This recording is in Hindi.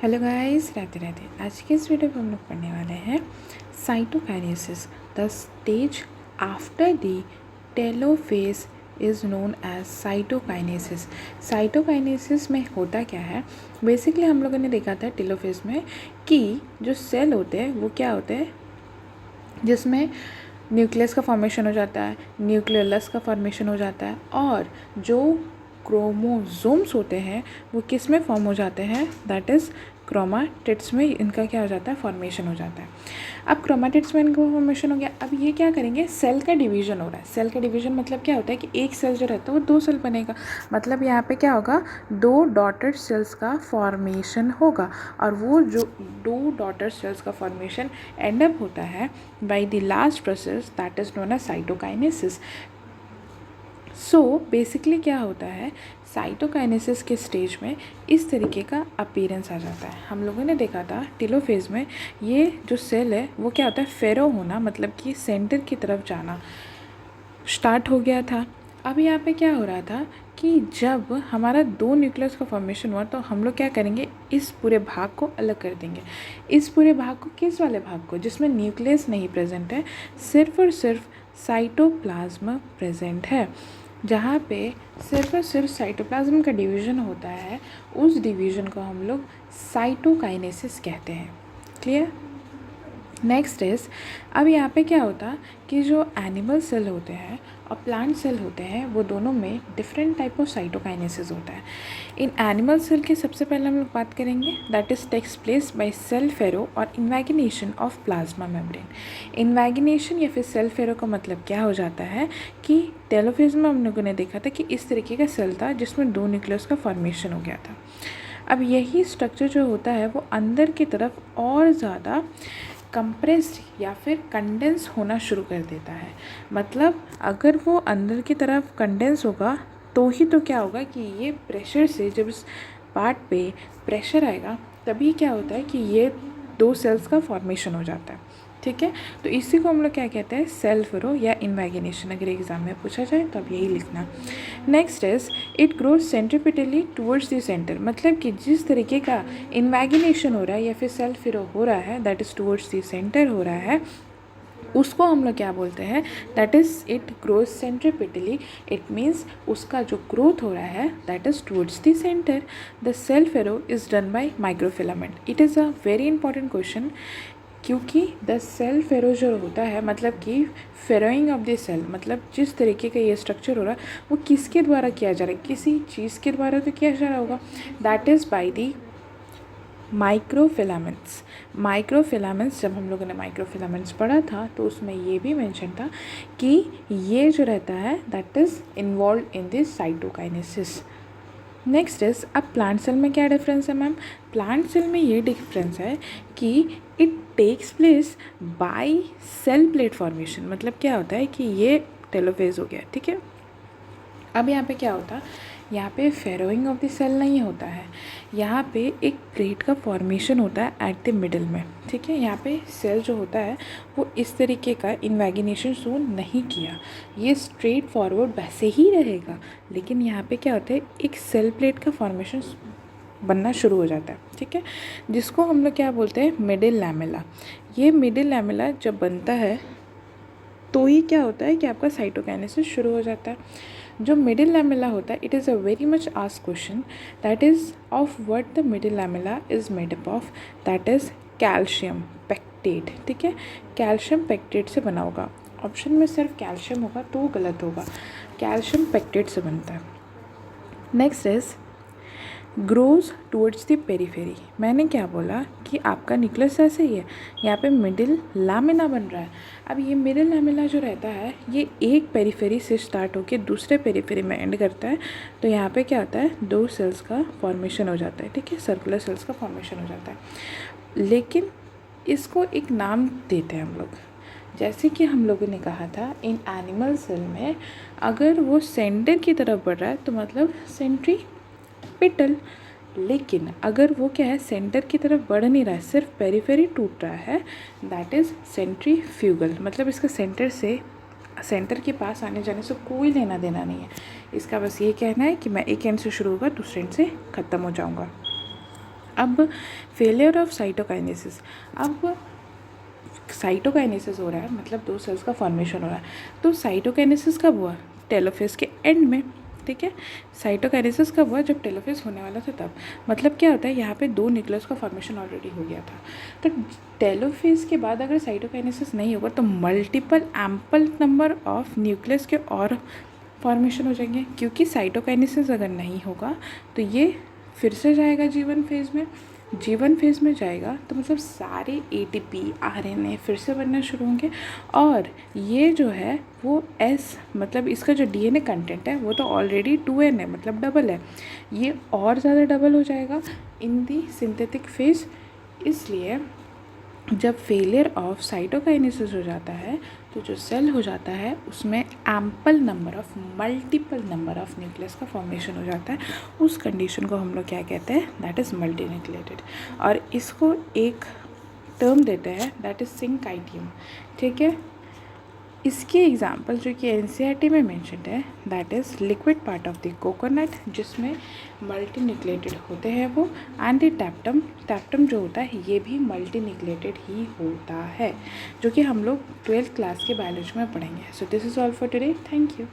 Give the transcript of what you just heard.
Hello guys, Radhe Radhe. आज के इस वीडियो में हम लोग पढ़ने वाले हैं cytokinesis. The stage after the telophase is known as cytokinesis. Cytokinesis में होता क्या है, बेसिकली हम लोगों ने देखा था टेलोफेज में कि जो सेल होते हैं वो क्या होते हैं, जिसमें न्यूक्लियस का फॉर्मेशन हो जाता है, न्यूक्लियोलस का फॉर्मेशन हो जाता है, और जो क्रोमोसोम्स होते हैं वो किस में फॉर्म हो जाते हैं, दैट इज़ क्रोमाटिड्स में इनका क्या हो जाता है, फॉर्मेशन हो जाता है। अब क्रोमाटिड्स में इनका फॉर्मेशन हो गया। अब ये क्या करेंगे, सेल का डिवीजन हो रहा है। सेल का डिवीजन मतलब क्या होता है कि एक सेल जो रहता है वो दो सेल बनेगा, मतलब यहाँ पे क्या होगा, दो डॉटेड सेल्स का फॉर्मेशन होगा, और वो जो दो डॉटेड सेल्स का फॉर्मेशन एंड अप होता है by the last process that is known as cytokinesis. So basically क्या होता है, साइटोकाइनेसिस के स्टेज में इस तरीके का अपीयरेंस आ जाता है। हम लोगों ने देखा था टेलोफेज में ये जो सेल है वो क्या होता है, फेरो होना, मतलब कि सेंटर की तरफ जाना स्टार्ट हो गया था। अब यहाँ पे क्या हो रहा था कि जब हमारा दो न्यूक्लियस का फॉर्मेशन हुआ तो हम लोग क्या करेंगे, इस पूरे भाग को अलग कर देंगे। इस पूरे भाग को, किस वाले भाग को, जिसमें न्यूक्लियस नहीं प्रेजेंट है, सिर्फ और सिर्फ साइटोप्लाज्म प्रेजेंट है। जहाँ पे सिर्फ और सिर्फ साइटोप्लाज्म का डिवीज़न होता है, उस डिवीज़न को हम लोग साइटोकाइनेसिस कहते हैं। क्लियर? नेक्स्ट इज़, अब यहाँ पे क्या होता कि जो एनिमल सेल होते हैं और प्लांट सेल होते हैं वो दोनों में डिफरेंट टाइप ऑफ साइटोकाइनेसिस होता है। इन एनिमल सेल की सबसे पहले हम लोग बात करेंगे, that is takes place by cell furrow और invagination of plasma membrane. Invagination या फिर सेल फेरो का मतलब क्या हो जाता है कि टेलोफेज में हम लोगों ने देखा था कि इस तरीके का सेल था जिसमें दो न्यूक्लियस का फॉर्मेशन हो गया था। अब यही स्ट्रक्चर जो होता है वो अंदर की तरफ और ज़्यादा कंप्रेस्ड या फिर कंडेंस होना शुरू कर देता है। मतलब अगर वो अंदर की तरफ कंडेंस होगा तो ही तो क्या होगा कि ये प्रेशर से, जब इस पार्ट पे प्रेशर आएगा तभी क्या होता है कि ये दो सेल्स का फॉर्मेशन हो जाता है। ठीक है, तो इसी को हम लोग क्या कहते हैं, सेल फेरो या इन्वैगिनेशन। अगर एग्जाम में पूछा जाए तो अब यही लिखना। Next is, it grows centripetally towards the centre. मतलब कि जिस तरीके का इन्वैगिनेशन हो रहा है या फिर सेल फेरो हो रहा है, that is towards the centre हो रहा है, उसको हम लोग क्या बोलते हैं, that is it grows centripetally. It means उसका जो ग्रोथ हो रहा है that is towards the centre. The cell furrow is done by microfilament. It is a very important question, क्योंकि द सेल फेरो जो होता है, मतलब कि फेरोइंग ऑफ द सेल, मतलब जिस तरीके का ये स्ट्रक्चर हो रहा है वो किसके द्वारा किया जा रहा है, किसी चीज़ के द्वारा तो किया जा रहा होगा, that is by the microfilaments. Microfilaments, जब हम लोगों ने माइक्रोफिलामेंट्स पढ़ा था तो उसमें ये भी मेंशन था कि ये जो रहता है that is involve in this cytokinesis. Next is, अब प्लांट सेल में क्या डिफरेंस है मैम? प्लांट सेल में ये डिफरेंस है कि it takes place by cell plate formation. मतलब क्या होता है कि ये टेलोफेज हो गया, ठीक है। अब यहाँ पे क्या होता है, यहाँ पे फेरोइंग ऑफ द सेल नहीं होता है, यहाँ पे एक प्लेट का फॉर्मेशन होता है एट द मिडल में, ठीक है। यहाँ पे सेल जो होता है वो इस तरीके का इन्वैगिनेशन शो नहीं किया, ये स्ट्रेट फॉरवर्ड वैसे ही रहेगा, लेकिन यहाँ पे क्या होता है, एक सेल प्लेट का फॉर्मेशन बनना शुरू हो जाता है, ठीक है, जिसको हम लोग क्या बोलते हैं, मिडिल लैमेला। ये मिडिल लैमेला जब बनता है तो ही क्या होता है कि आपका साइटोकाइनेसिस शुरू हो जाता है। जो मिडिल लैमेला होता है, it is a very much asked question, that is of what the middle lamella is made up of, that is calcium pectate, ठीक है। कैल्शियम पेक्टेट से बना होगा, ऑप्शन में सिर्फ कैल्शियम होगा तो गलत होगा, कैल्शियम पेक्टेट से बनता है। Next is grows towards the periphery. मैंने क्या बोला कि आपका न्यूक्लियस ऐसे ही है, यहाँ पे मिडिल लामिना बन रहा है। अब ये मिडिल लामिना जो रहता है ये एक पेरीफेरी से स्टार्ट होकर दूसरे पेरीफेरी में एंड करता है, तो यहाँ पे क्या होता है, दो सेल्स का फॉर्मेशन हो जाता है, ठीक है, सर्कुलर सेल्स का फॉर्मेशन हो जाता है। लेकिन इसको एक नाम देते हैं हम लोग, जैसे कि हम लोगों ने कहा था इन एनिमल सेल में अगर वो सेंटर की तरफ बढ़ रहा है तो मतलब सेंट्रीपिटल, लेकिन अगर वो क्या है, सेंटर की तरफ बढ़ नहीं रहा है, सिर्फ पेरीफेरी टूट रहा है, दैट इज़ सेंट्रीफ्यूगल। मतलब इसका सेंटर के पास आने जाने से कोई लेना देना नहीं है, इसका बस ये कहना है कि मैं एक एंड से शुरू होगा दूसरे एंड से ख़त्म हो जाऊँगा। अब फेलियर ऑफ साइटोकाइनेसिस, अब साइटोकाइनेसिस हो रहा है मतलब 2 सेल्स का फॉर्मेशन हो रहा है। तो साइटोकाइनेसिस कब हुआ? टेलोफेज के एंड में, ठीक है। साइटोकाइनेसिस कब हुआ? जब टेलोफेज होने वाला था तब। मतलब क्या होता है, यहाँ पे 2 न्यूक्लियस का फॉर्मेशन ऑलरेडी हो गया था। तो टेलोफेज के बाद अगर साइटोकाइनेसिस नहीं होगा तो multiple ample number of nucleus के और फॉर्मेशन हो जाएंगे, क्योंकि साइटोकाइनेसिस अगर नहीं होगा तो ये फिर से जाएगा जीवन फेज़ में। जीवन फेज़ में जाएगा तो मतलब सारे ATP RNA फिर से बनना शुरू होंगे, और ये जो है वो S मतलब इसका जो DNA कंटेंट है वो तो ऑलरेडी 2N है, मतलब डबल है, ये और ज़्यादा डबल हो जाएगा इन दी सिंथेटिक फेज़। इसलिए जब फेलियर ऑफ साइटोकाइनेसिस हो जाता है तो जो सेल हो जाता है उसमें ample number of multiple number of nucleus का फॉर्मेशन हो जाता है। उस कंडीशन को हम लोग क्या कहते हैं? That is multinucleated. और इसको एक टर्म देते हैं दैट इज़ सिंकाइटियम, ठीक है। इसके एग्जाम्पल जो कि NCERT में मेंशन्ड है that is liquid part of the coconut, जिसमें मल्टीन्यूक्लिएटेड होते हैं वो, एंड द टैप्टम, टैप्टम जो होता है ये भी मल्टीन्यूक्लिएटेड ही होता है, जो कि हम लोग 12th क्लास के बायोलॉजी में पढ़ेंगे। So this is all for today, thank you.